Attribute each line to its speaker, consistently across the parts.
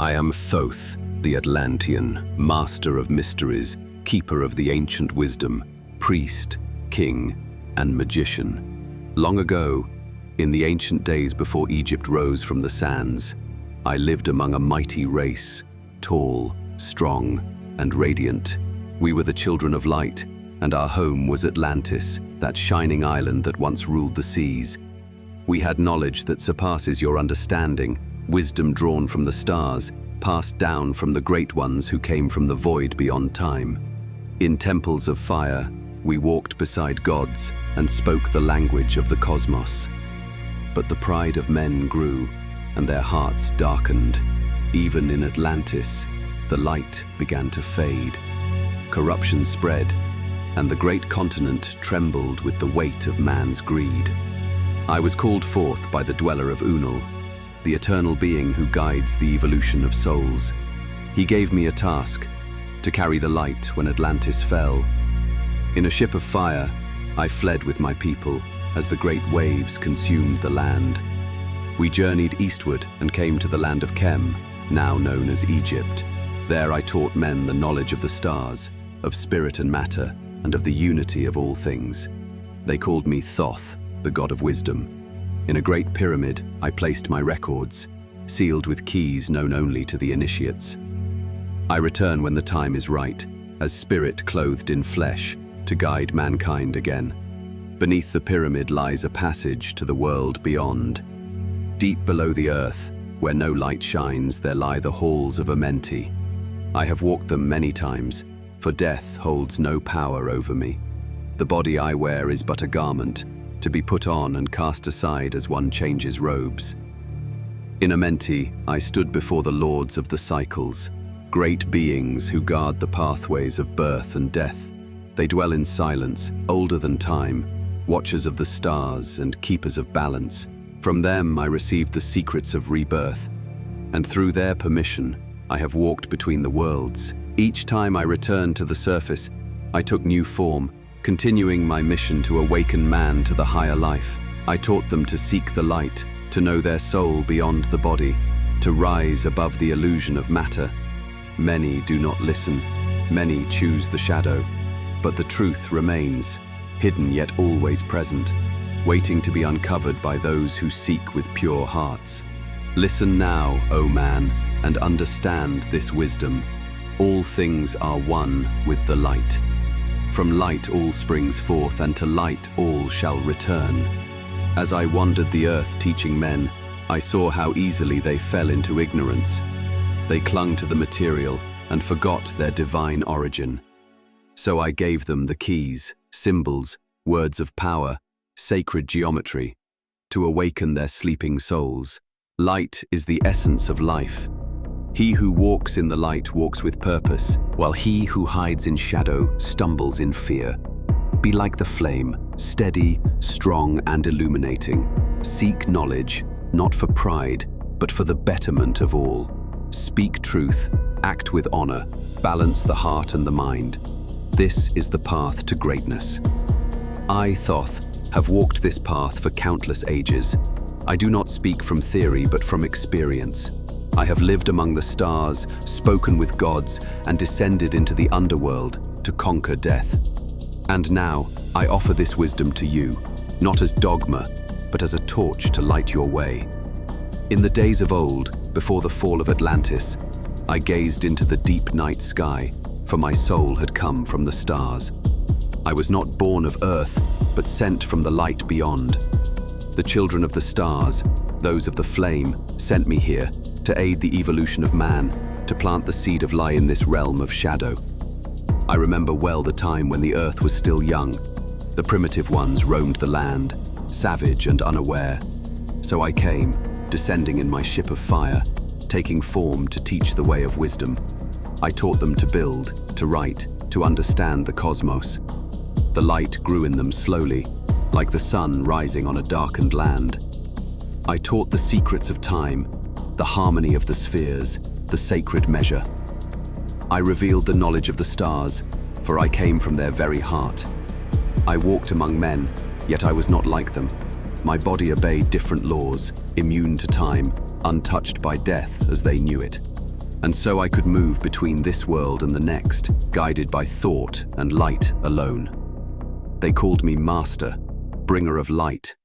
Speaker 1: I am Thoth, the Atlantean, master of mysteries, keeper of the ancient wisdom, priest, king, and magician. Long ago, in the ancient days before Egypt rose from the sands, I lived among a mighty race, tall, strong, and radiant. We were the children of light, and our home was Atlantis, that shining island that once ruled the seas. We had knowledge that surpasses your understanding, wisdom drawn from the stars, passed down from the great ones who came from the void beyond time. In temples of fire, we walked beside gods and spoke the language of the cosmos. But the pride of men grew, and their hearts darkened. Even in Atlantis, the light began to fade. Corruption spread, and the great continent trembled with the weight of man's greed. I was called forth by the dweller of Unul, the eternal being who guides the evolution of souls. He gave me a task, to carry the light when Atlantis fell. In a ship of fire, I fled with my people as the great waves consumed the land. We journeyed eastward and came to the land of Chem, now known as Egypt. There I taught men the knowledge of the stars, of spirit and matter, and of the unity of all things. They called me Thoth, the god of wisdom. In a great pyramid, I placed my records, sealed with keys known only to the initiates. I return when the time is right, as spirit clothed in flesh, to guide mankind again. Beneath the pyramid lies a passage to the world beyond. Deep below the earth, where no light shines, there lie the halls of Amenti. I have walked them many times, for death holds no power over me. The body I wear is but a garment, to be put on and cast aside as one changes robes. In Amenti, I stood before the lords of the cycles, great beings who guard the pathways of birth and death. They dwell in silence, older than time, watchers of the stars and keepers of balance. From them I received the secrets of rebirth, and through their permission, I have walked between the worlds. Each time I returned to the surface, I took new form, continuing my mission to awaken man to the higher life. I taught them to seek the light, to know their soul beyond the body, to rise above the illusion of matter. Many do not listen, many choose the shadow, but the truth remains, hidden yet always present, waiting to be uncovered by those who seek with pure hearts. Listen now, O man, and understand this wisdom. All things are one with the light. From light all springs forth, and to light all shall return. As I wandered the earth teaching men, I saw how easily they fell into ignorance. They clung to the material and forgot their divine origin. So I gave them the keys, symbols, words of power, sacred geometry, to awaken their sleeping souls. Light is the essence of life. He who walks in the light walks with purpose, while he who hides in shadow stumbles in fear. Be like the flame, steady, strong, and illuminating. Seek knowledge, not for pride, but for the betterment of all. Speak truth, act with honor, balance the heart and the mind. This is the path to greatness. I, Thoth, have walked this path for countless ages. I do not speak from theory, but from experience. I have lived among the stars, spoken with gods, and descended into the underworld to conquer death. And now, I offer this wisdom to you, not as dogma, but as a torch to light your way. In the days of old, before the fall of Atlantis, I gazed into the deep night sky, for my soul had come from the stars. I was not born of earth, but sent from the light beyond. The children of the stars, those of the flame, sent me here to aid the evolution of man, to plant the seed of light in this realm of shadow. I remember well the time when the earth was still young. The primitive ones roamed the land, savage and unaware. So I came, descending in my ship of fire, taking form to teach the way of wisdom. I taught them to build, to write, to understand the cosmos. The light grew in them slowly, like the sun rising on a darkened land. I taught the secrets of time, the harmony of the spheres, the sacred measure. I revealed the knowledge of the stars, for I came from their very heart. I walked among men, yet I was not like them. My body obeyed different laws, immune to time, untouched by death as they knew it. And so I could move between this world and the next, guided by thought and light alone. They called me Master, bringer of light,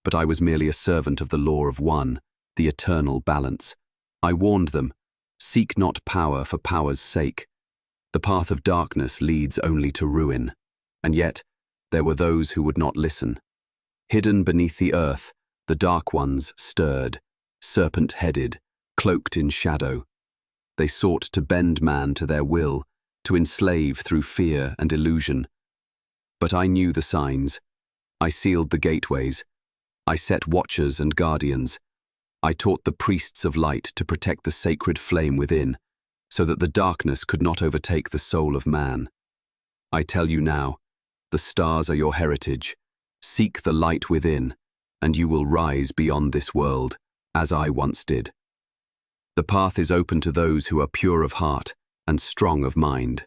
Speaker 1: but I was merely a servant of the law of one, the eternal balance. I warned them, seek not power for power's sake. The path of darkness leads only to ruin. And yet, there were those who would not listen. Hidden beneath the earth, the dark ones stirred, serpent-headed, cloaked in shadow. They sought to bend man to their will, to enslave through fear and illusion. But I knew the signs. I sealed the gateways. I set watchers and guardians. I taught the priests of light to protect the sacred flame within, so that the darkness could not overtake the soul of man. I tell you now, the stars are your heritage. Seek the light within, and you will rise beyond this world, as I once did. The path is open to those who are pure of heart and strong of mind.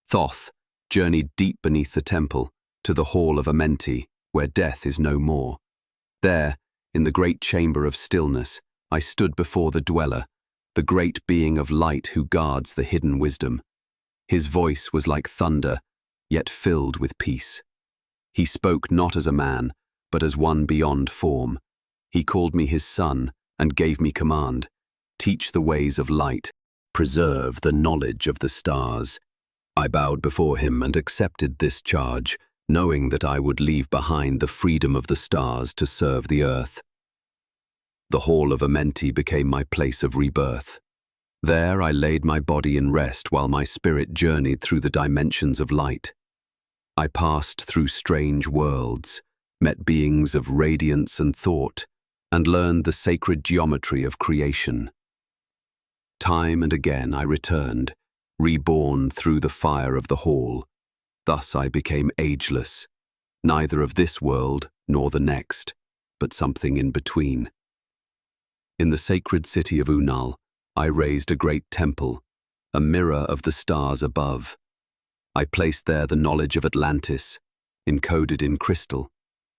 Speaker 1: Thoth journeyed deep beneath the temple to the hall of Amenti, where death is no more. There, in the great chamber of stillness, I stood before the dweller, the great being of light who guards the hidden wisdom. His voice was like thunder, yet filled with peace. He spoke not as a man, but as one beyond form. He called me his son and gave me command. Teach the ways of light, preserve the knowledge of the stars. I bowed before him and accepted this charge, knowing that I would leave behind the freedom of the stars to serve the earth. The hall of Amenti became my place of rebirth. There I laid my body in rest while my spirit journeyed through the dimensions of light. I passed through strange worlds, met beings of radiance and thought, and learned the sacred geometry of creation. Time and again I returned, reborn through the fire of the hall. Thus I became ageless, neither of this world nor the next, but something in between. In the sacred city of Unnal, I raised a great temple, a mirror of the stars above. I placed there the knowledge of Atlantis, encoded in crystal,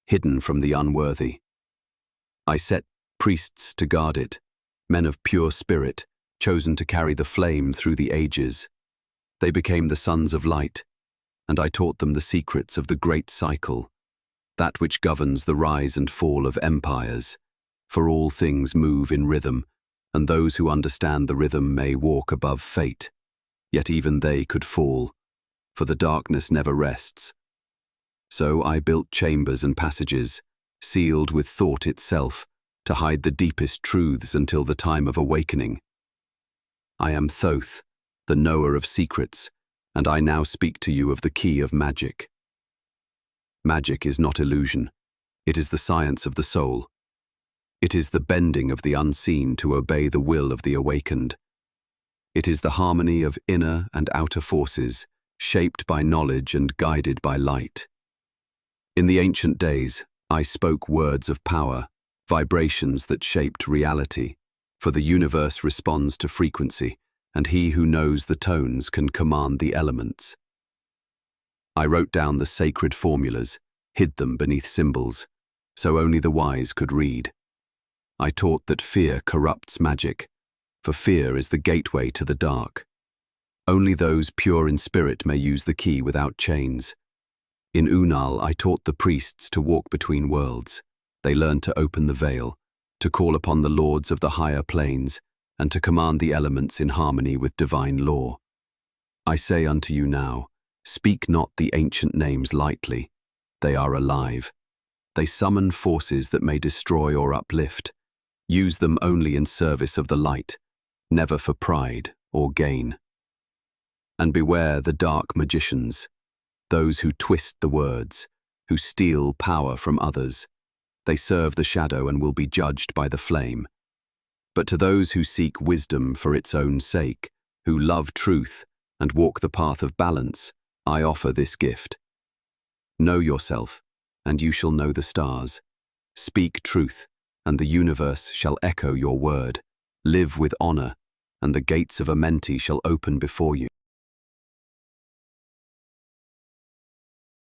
Speaker 1: hidden from the unworthy. I set priests to guard it, men of pure spirit, chosen to carry the flame through the ages. They became the sons of light, and I taught them the secrets of the great cycle, that which governs the rise and fall of empires. For all things move in rhythm, and those who understand the rhythm may walk above fate. Yet even they could fall, for the darkness never rests. So I built chambers and passages, sealed with thought itself, to hide the deepest truths until the time of awakening. I am Thoth, the knower of secrets, and I now speak to you of the key of magic. Magic is not illusion. It is the science of the soul. It is the bending of the unseen to obey the will of the awakened. It is the harmony of inner and outer forces, shaped by knowledge and guided by light. In the ancient days, I spoke words of power, vibrations that shaped reality, for the universe responds to frequency, and he who knows the tones can command the elements. I wrote down the sacred formulas, hid them beneath symbols, so only the wise could read. I taught that fear corrupts magic, for fear is the gateway to the dark. Only those pure in spirit may use the key without chains. In Unnal, I taught the priests to walk between worlds. They learned to open the veil, to call upon the lords of the higher planes, and to command the elements in harmony with divine law. I say unto you now, speak not the ancient names lightly. They are alive. They summon forces that may destroy or uplift. Use them only in service of the light, never for pride or gain. And beware the dark magicians, those who twist the words, who steal power from others. They serve the shadow and will be judged by the flame. But to those who seek wisdom for its own sake, who love truth and walk the path of balance, I offer this gift. Know yourself, and you shall know the stars. Speak truth, and the universe shall echo your word. Live with honor, and the gates of Amenti shall open before you.